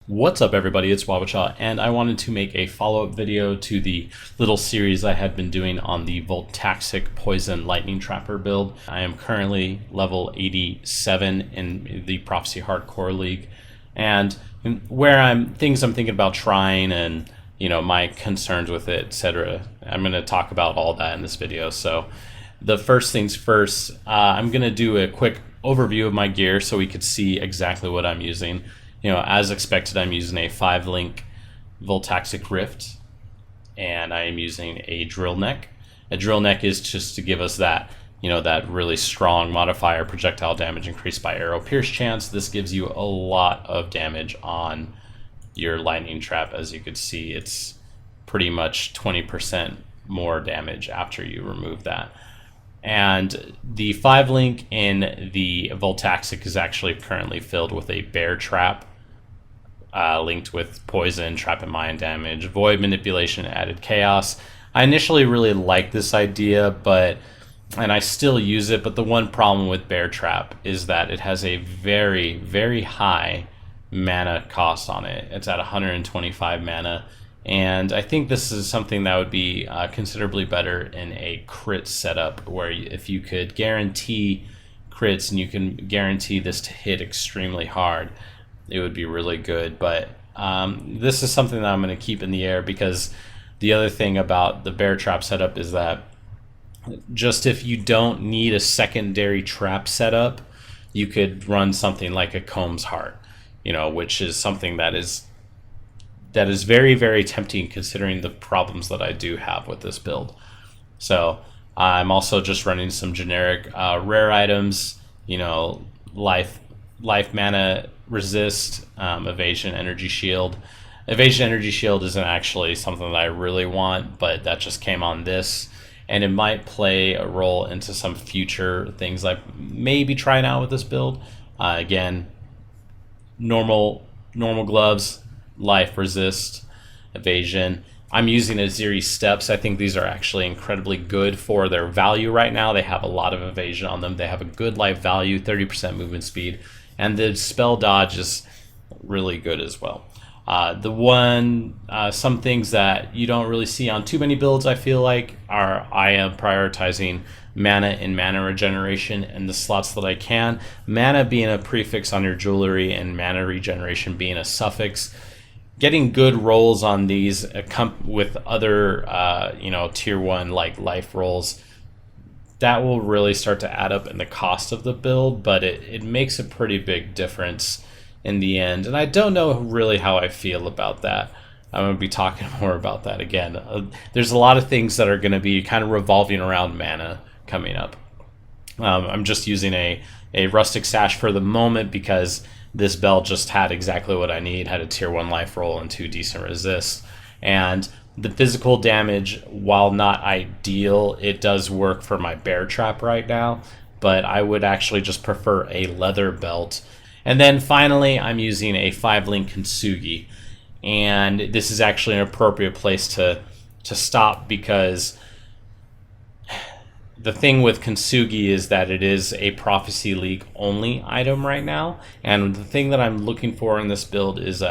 What's up everybody, it's waba, and I wanted to make a follow-up video to the little series I had been doing on the Voltaxic Poison Lightning Trapper build. I am currently level 87 in the Prophecy Hardcore League, and things I'm thinking about trying and my concerns with it, etc. I'm going to talk about all that in this video. So the first things first, I'm going to do a quick overview of my gear so we could see exactly what I'm using. As expected, I'm using a 5-link Voltaxic Rift, and I am using a drill neck. A drill neck is just to give us that, that really strong modifier projectile damage increased by arrow pierce chance. This gives you a lot of damage on your lightning trap. As you could see, it's pretty much 20% more damage after you remove that. And the 5-link in the Voltaxic is actually currently filled with a bear trap, linked with poison, trap and mind damage, void manipulation, added chaos. I initially really liked this idea, and I still use it, but the one problem with bear trap is that it has a very, very high mana cost on it. It's at 125 mana. And I think this is something that would be considerably better in a crit setup, where if you could guarantee crits and you can guarantee this to hit extremely hard, it would be really good. But this is something that I'm going to keep in the air, because the other thing about the bear trap setup is that just if you don't need a secondary trap setup, you could run something like a Comb's Heart, which is something that is very, very tempting considering the problems that I do have with this build. So I'm also just running some generic rare items, life mana resist, evasion energy shield. Evasion energy shield isn't actually something that I really want, but that just came on this, and it might play a role into some future things I maybe trying out with this build. Again, normal gloves, life resist, evasion. I'm using Aziri steps. I think these are actually incredibly good for their value right now. They have a lot of evasion on them. They have a good life value, 30% movement speed, and the spell dodge is really good as well. Some things that you don't really see on too many builds, I feel like, I am prioritizing mana and mana regeneration in the slots that I can. Mana being a prefix on your jewelry and mana regeneration being a suffix. Getting good rolls on these with other, tier 1 like life rolls, that will really start to add up in the cost of the build, but it makes a pretty big difference in the end. And I don't know really how I feel about that. I'm going to be talking more about that again. There's a lot of things that are going to be kind of revolving around mana coming up. I'm just using a rustic sash for the moment because this belt just had exactly what I need. Had a tier 1 life roll and 2 decent resists. And the physical damage, while not ideal, it does work for my bear trap right now. But I would actually just prefer a leather belt. And then finally, I'm using a 5-link Kintsugi. And this is actually an appropriate place to stop, because the thing with Kintsugi is that it is a Prophecy League only item right now, and the thing that I'm looking for in this build is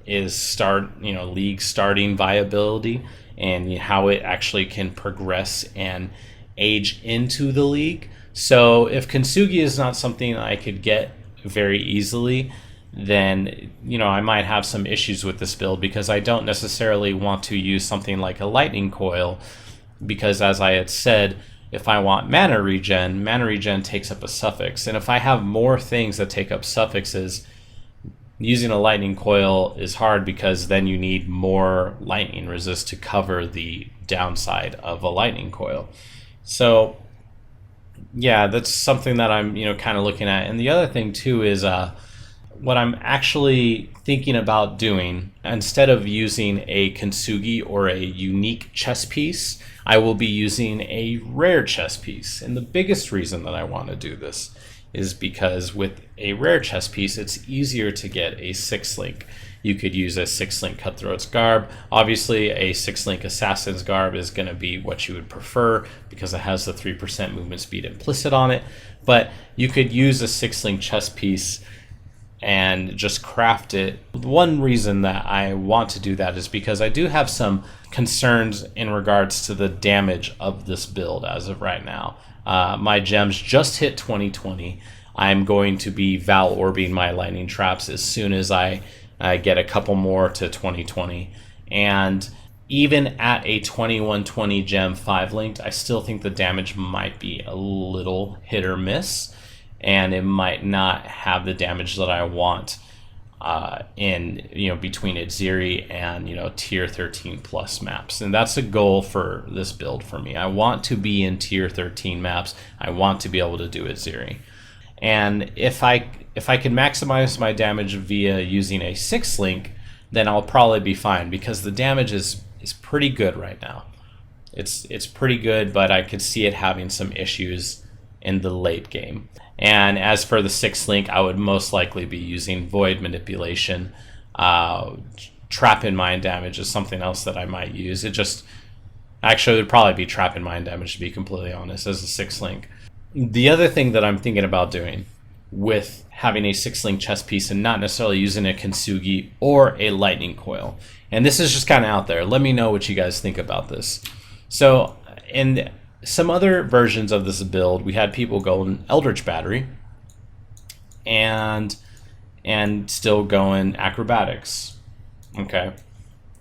league starting viability and how it actually can progress and age into the league. So if Kintsugi is not something I could get very easily, then I might have some issues with this build, because I don't necessarily want to use something like a lightning coil, because as I had said, if I want mana regen takes up a suffix. And if I have more things that take up suffixes, using a lightning coil is hard, because then you need more lightning resist to cover the downside of a lightning coil. So yeah, that's something that I'm kind of looking at. And the other thing too is what I'm actually thinking about doing, instead of using a Kintsugi or a unique chess piece, I will be using a rare chess piece. And the biggest reason that I want to do this is because with a rare chess piece, it's easier to get a 6-link. You could use a 6-link Cutthroat's Garb. Obviously, a 6-link Assassin's Garb is going to be what you would prefer, because it has the 3% movement speed implicit on it. But you could use a 6-link chess piece and just craft it. One reason that I want to do that is because I do have some concerns in regards to the damage of this build as of right now. My gems just hit 2020. I'm going to be Val Orbing my lightning traps as soon as I get a couple more to 2020. And even at a 2120 gem 5 linked, I still think the damage might be a little hit or miss, and it might not have the damage that I want in between Exile and tier 13 plus maps. And that's a goal for this build for me. I want to be in tier 13 maps. I want to be able to do Exile. And if I can maximize my damage via using a 6 link, then I'll probably be fine, because the damage is pretty good right now. It's pretty good, but I could see it having some issues in the late game. And as for the 6 link, I would most likely be using Void Manipulation. Trap in Mind Damage is something else that I might use. Actually, it would probably be Trap in Mind Damage, to be completely honest, as a 6 link. The other thing that I'm thinking about doing with having a 6 link chess piece and not necessarily using a Kintsugi or a lightning coil, and this is just kind of out there, let me know what you guys think about this. So in some other versions of this build, we had people going Eldritch Battery and still going Acrobatics. Okay,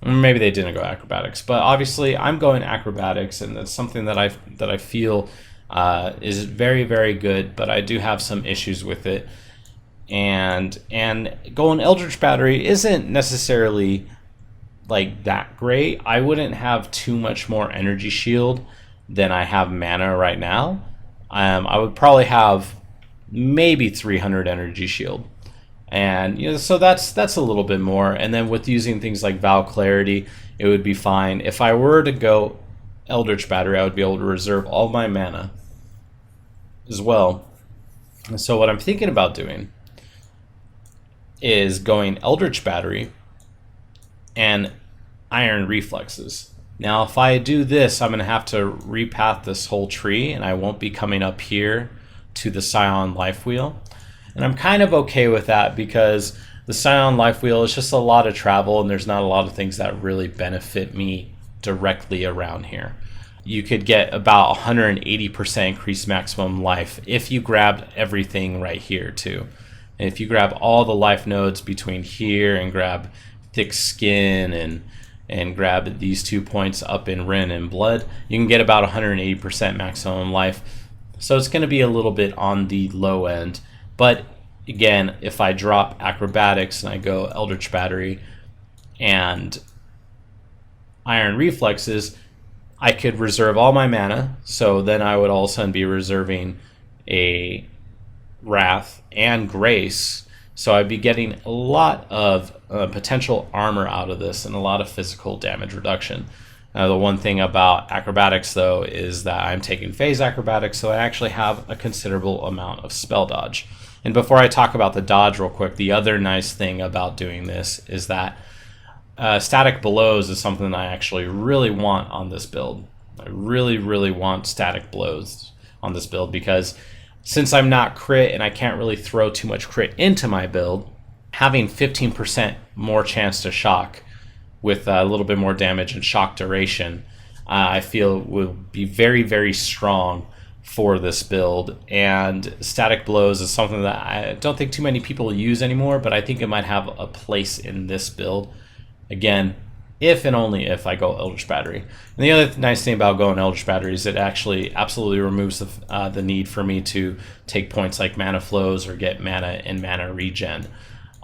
maybe they didn't go Acrobatics, but obviously I'm going Acrobatics, and that's something that I feel is very, very good, but I do have some issues with it. And going Eldritch Battery isn't necessarily like that great. I wouldn't have too much more energy shield than I have mana right now. I would probably have maybe 300 energy shield, and so that's a little bit more. And then with using things like Val Clarity, it would be fine. If I were to go Eldritch Battery, I would be able to reserve all my mana as well. And so what I'm thinking about doing is going Eldritch Battery and Iron Reflexes. Now, if I do this, I'm going to have to repath this whole tree, and I won't be coming up here to the Scion Life Wheel. And I'm kind of okay with that, because the Scion Life Wheel is just a lot of travel, and there's not a lot of things that really benefit me directly around here. You could get about 180% increased maximum life if you grabbed everything right here too. And if you grab all the life nodes between here and grab Thick Skin and grab these 2 points up in Ren and Blood, you can get about 180% maximum life. So it's going to be a little bit on the low end. But again, if I drop Acrobatics and I go Eldritch Battery and Iron Reflexes, I could reserve all my mana. So then I would all of a sudden be reserving a Wrath and Grace. So I'd be getting a lot of potential armor out of this and a lot of physical damage reduction. The one thing about Acrobatics, though, is that I'm taking Phase Acrobatics, so I actually have a considerable amount of spell dodge. And before I talk about the dodge real quick, the other nice thing about doing this is that Static Blows is something that I actually really want on this build. I really, really want Static Blows on this build, because since I'm not crit and I can't really throw too much crit into my build, having 15% more chance to shock with a little bit more damage and shock duration, I feel will be very, very strong for this build. And Static Blows is something that I don't think too many people use anymore, but I think it might have a place in this build. Again, if and only if I go Eldritch Battery. And the other nice thing about going Eldritch Battery is it actually absolutely removes the need for me to take points like Mana Flows or get mana and mana regen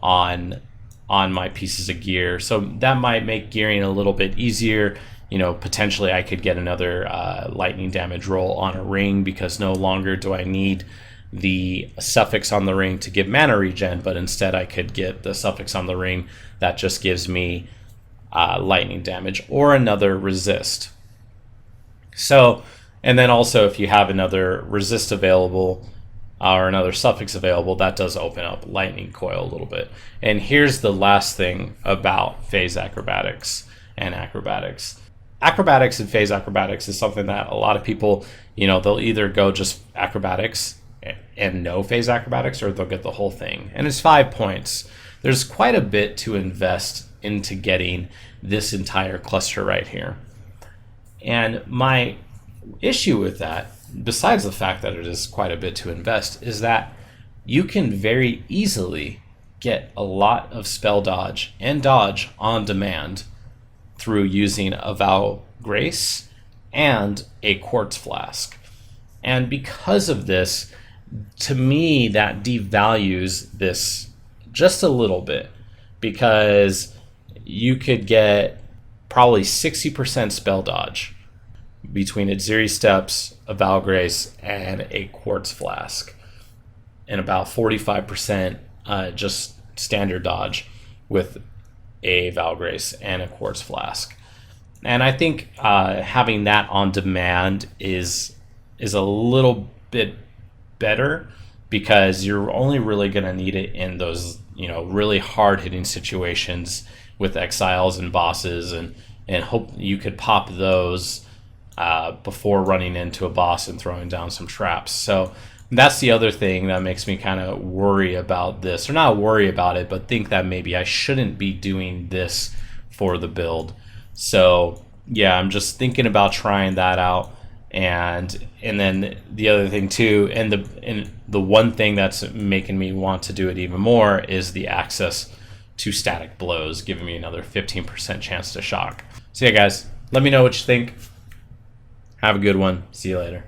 on my pieces of gear. So that might make gearing a little bit easier. Potentially I could get another lightning damage roll on a ring, because no longer do I need the suffix on the ring to give mana regen, but instead I could get the suffix on the ring that just gives me lightning damage or another resist. So, and then also if you have another resist available or another suffix available, that does open up lightning coil a little bit. And here's the last thing about Phase Acrobatics and Acrobatics. Acrobatics and Phase Acrobatics is something that a lot of people, they'll either go just Acrobatics and no phase acrobatics, or they'll get the whole thing. And it's 5 points. There's quite a bit to invest into getting this entire cluster right here. And my issue with that, besides the fact that it is quite a bit to invest, is that you can very easily get a lot of spell dodge and dodge on demand through using a Vow Grace and a Quartz Flask. And because of this, to me, that devalues this just a little bit, because you could get probably 60% spell dodge between Adziri Steps, a Vow Grace, and a Quartz Flask, and about 45% just standard dodge with a Vow Grace and a Quartz Flask. And I think having that on demand is a little bit better, because you're only really going to need it in those, you know, really hard hitting situations with exiles and bosses, and hope you could pop those before running into a boss and throwing down some traps. So that's the other thing that makes me kind of worry about this, or not worry about it, but think that maybe I shouldn't be doing this for the build. So yeah, I'm just thinking about trying that out. And then the other thing too, and the one thing that's making me want to do it even more is the access to static blows, giving me another 15% chance to shock. So yeah, guys, let me know what you think. Have a good one. See you later.